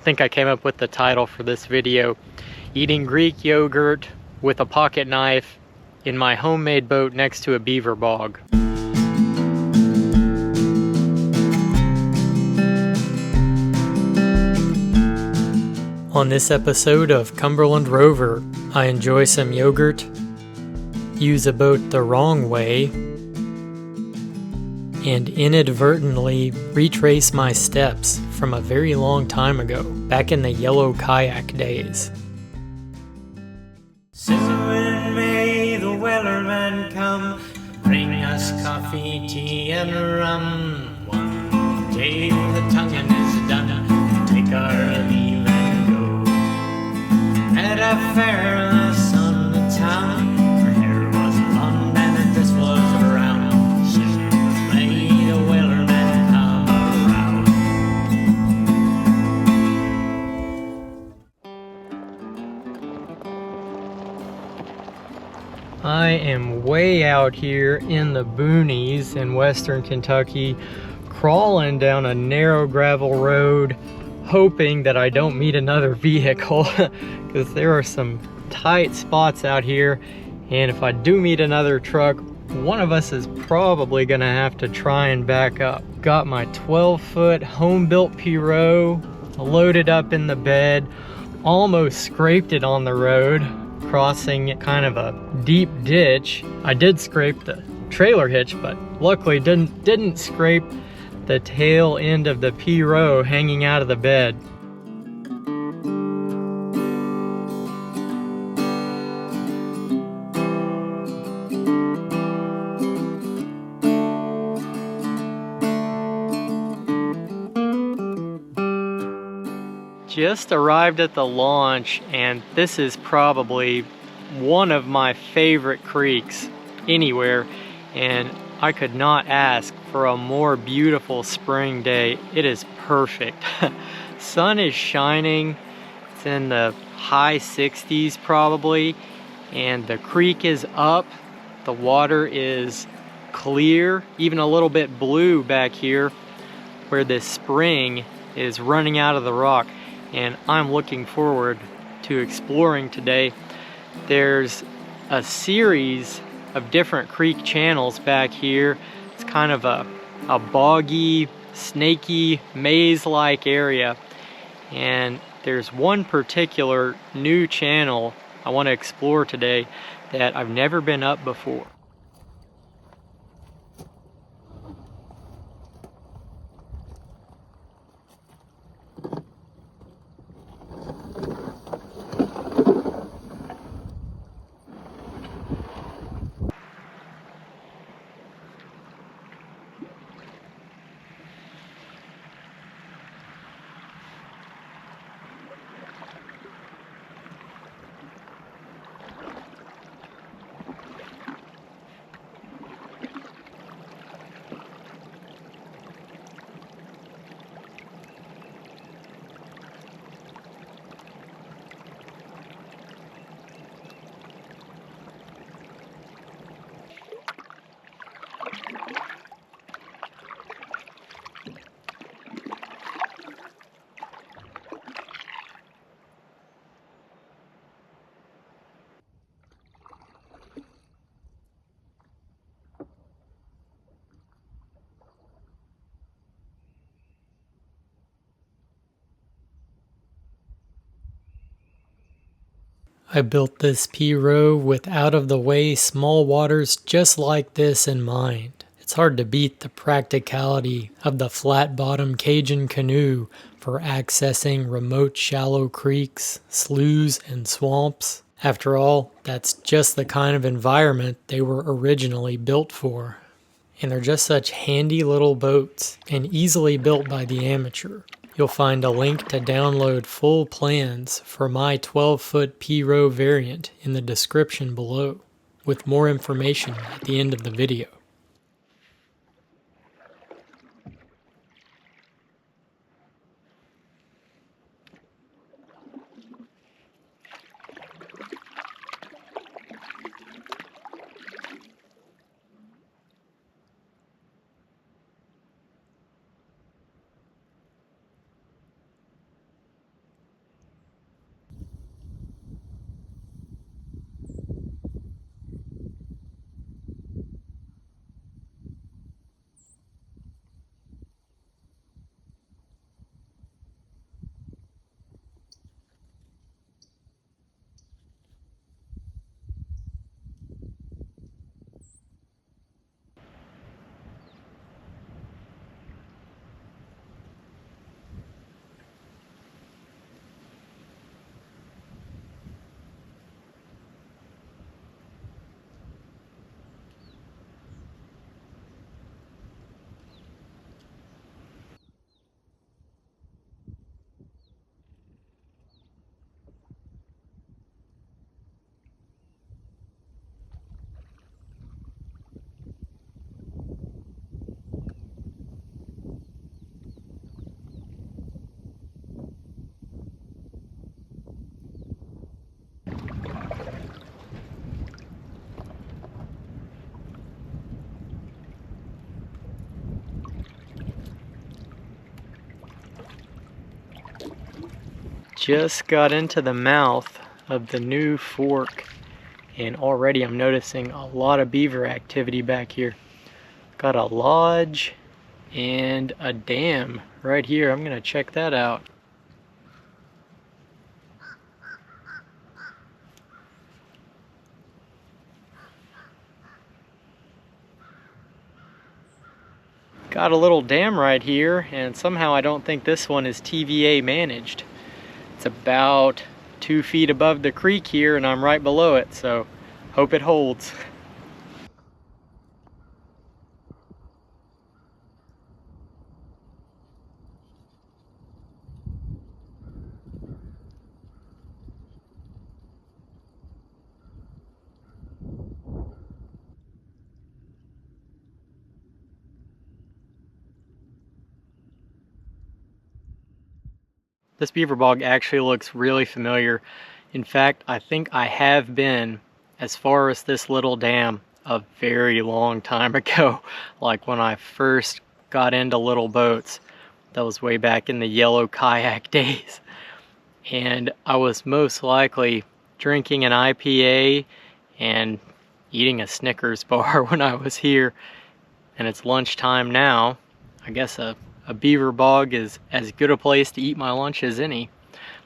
think I came up with the title for this video. Eating Greek yogurt with a pocket knife in my homemade boat next to a beaver bog. On this episode of Cumberland Rover, I enjoy some yogurt, use a boat the wrong way, and inadvertently retrace my steps from a very long time ago, back in the yellow kayak days. Soon may the wellerman come, bring us coffee, tea, and rum. One day the tonguing is done, take our leave and go. At a fair in the sun of town, her hair was blonde and her dress was brown. Soon may the wellerman come around. I am way out here in the boonies in western Kentucky, crawling down a narrow gravel road, hoping that I don't meet another vehicle, because there are some tight spots out here, and if I do meet another truck, one of us is probably gonna have to try and back up. Got my 12-foot home-built Pirogue loaded up in the bed, almost scraped it on the road, crossing kind of a deep ditch. I did scrape the trailer hitch, but luckily didn't scrape the tail end of the Pirogue hanging out of the bed. Just arrived at the launch, and this is probably one of my favorite creeks anywhere, and I could not ask for a more beautiful spring day. It is perfect. Sun is shining, it's in the high 60s probably, and the creek is up, the water is clear, even a little bit blue back here where this spring is running out of the rock. And I'm looking forward to exploring today. There's a series of different creek channels back here. It's kind of a boggy, snaky, maze-like area. And there's one particular new channel I want to explore today that I've never been up before. I built this Pirogue with out-of-the-way small waters just like this in mind. It's hard to beat the practicality of the flat-bottom Cajun canoe for accessing remote shallow creeks, sloughs, and swamps. After all, that's just the kind of environment they were originally built for. And they're just such handy little boats, and easily built by the amateur. You'll find a link to download full plans for my 12-foot Pirogue variant in the description below, with more information at the end of the video. just got into the mouth of the new fork, and already I'm noticing a lot of beaver activity back here. Got a lodge and a dam right here. I'm gonna check that out. Got a little dam right here, and somehow I don't think this one is TVA managed. It's about 2 feet above the creek here, and I'm right below it, so hope it holds. This beaver bog actually looks really familiar. In fact, I think I have been as far as this little dam a very long time ago. Like when I first got into little boats. That was way back in the yellow kayak days. And I was most likely drinking an IPA and eating a Snickers bar when I was here. And it's lunchtime now. I guess a beaver bog is as good a place to eat my lunch as any,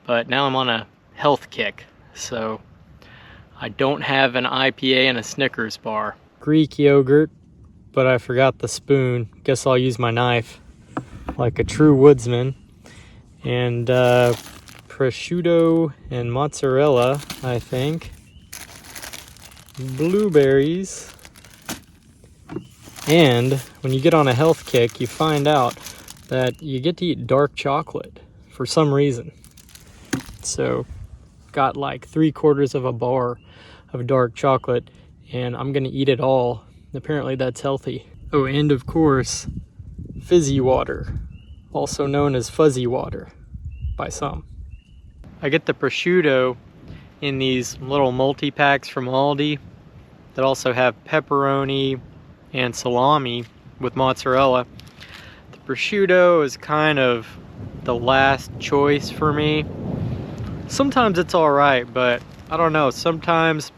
but now I'm on a health kick, so I don't have an IPA and a Snickers bar. Greek yogurt, but I forgot the spoon. Guess I'll use my knife like a true woodsman. And prosciutto and mozzarella, I think. Blueberries. And when you get on a health kick, you find out that you get to eat dark chocolate for some reason. So got like 3/4 of a bar of dark chocolate, and I'm gonna eat it all. Apparently that's healthy. Oh, and of course, fizzy water, also known as fuzzy water by some. I get the prosciutto in these little multi-packs from Aldi that also have pepperoni and salami with mozzarella. The prosciutto is kind of the last choice for me. Sometimes it's alright, but I don't know, sometimes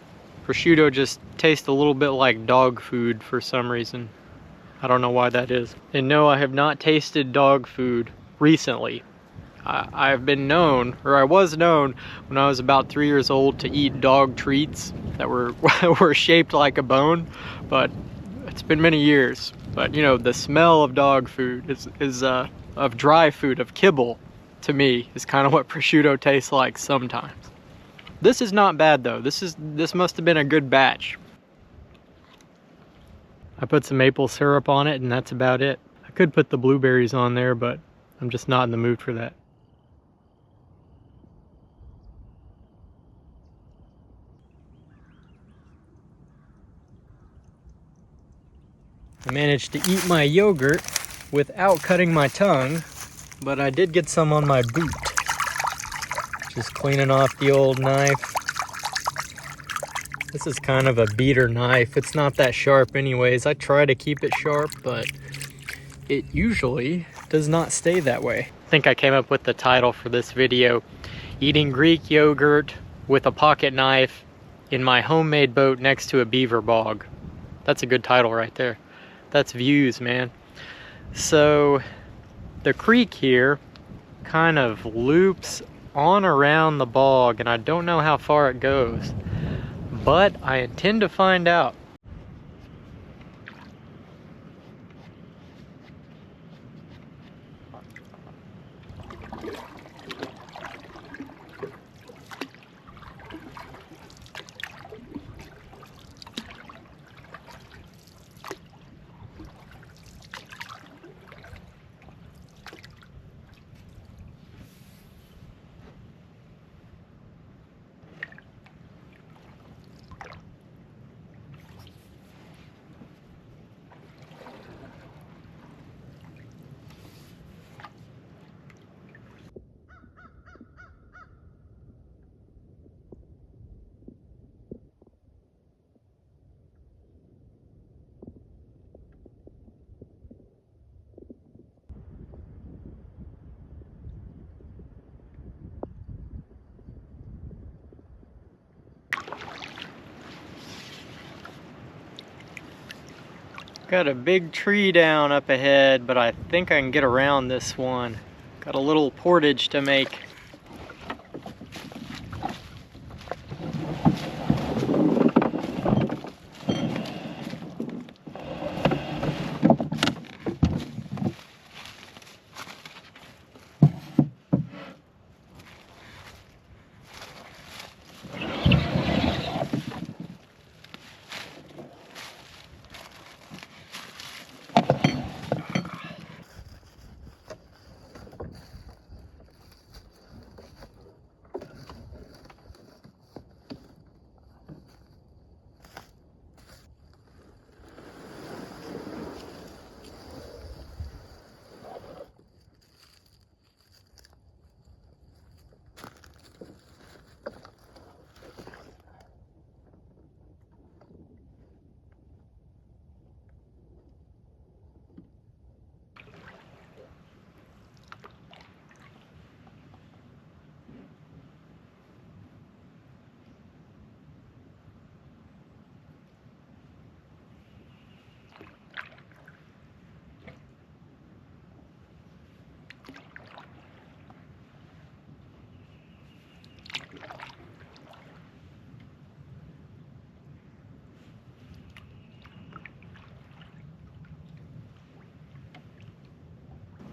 prosciutto just tastes a little bit like dog food for some reason. I don't know why that is. And no, I have not tasted dog food recently. I've been known, or I was known when I was about 3 years old, to eat dog treats that were were shaped like a bone, but it's been many years. But you know, the smell of dog food is of dry food, of kibble, to me, is kind of what prosciutto tastes like sometimes. This is not bad though. This must have been a good batch. I put some maple syrup on it, and that's about it. I could put the blueberries on there, but I'm just not in the mood for that. I managed to eat my yogurt without cutting my tongue, but I did get some on my boot. Just cleaning off the old knife. This is kind of a beater knife. It's not that sharp anyways. I try to keep it sharp, but it usually does not stay that way. I think I came up with the title for this video: eating Greek yogurt with a pocket knife in my homemade boat next to a beaver bog. That's a good title right there. That's views, man. So the creek here kind of loops on around the bog, and I don't know how far it goes, but I intend to find out. Got a big tree down up ahead, but I think I can get around this one. Got a little portage to make.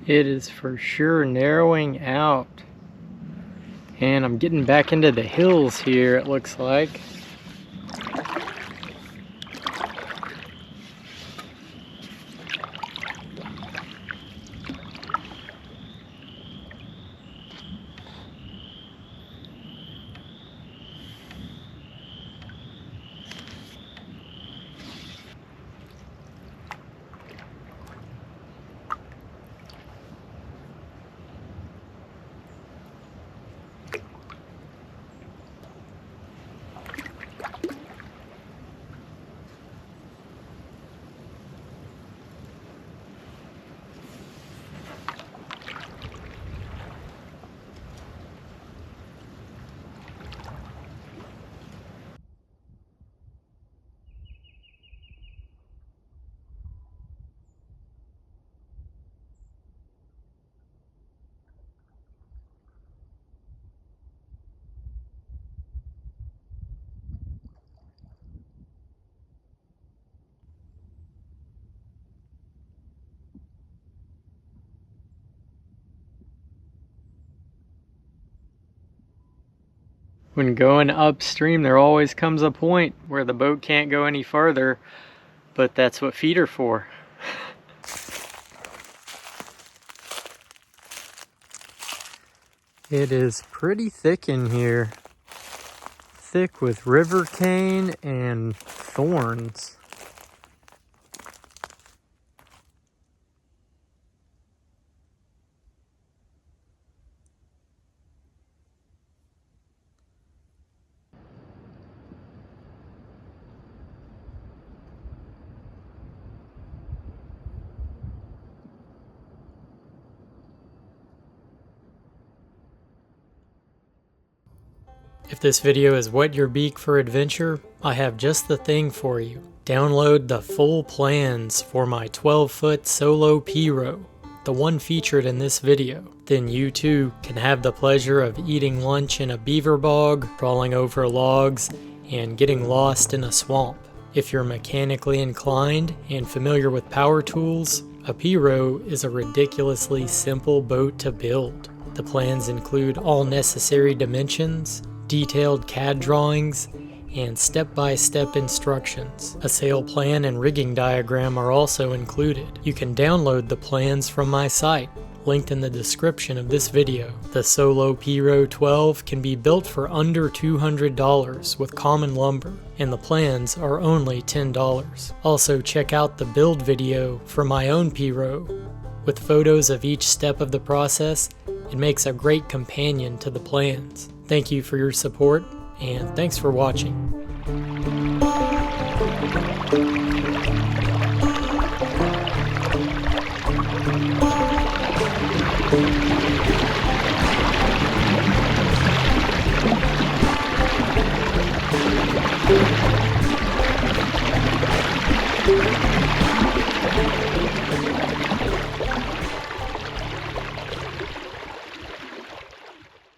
It is for sure narrowing out. And I'm getting back into the hills here, it looks like. When going upstream, there always comes a point where the boat can't go any further, but that's what feet are for. It is pretty thick in here. Thick with river cane and thorns. If this video has whet your beak for adventure, I have just the thing for you. Download the full plans for my 12-foot solo P-row, the one featured in this video. Then you too can have the pleasure of eating lunch in a beaver bog, crawling over logs, and getting lost in a swamp. If you're mechanically inclined and familiar with power tools, a P-row is a ridiculously simple boat to build. The plans include all necessary dimensions, detailed CAD drawings, and step-by-step instructions. A sail plan and rigging diagram are also included. You can download the plans from my site, linked in the description of this video. The Solo P-row 12 can be built for under $200 with common lumber, and the plans are only $10. Also check out the build video for my own P-row. With photos of each step of the process, it makes a great companion to the plans. Thank you for your support, and thanks for watching.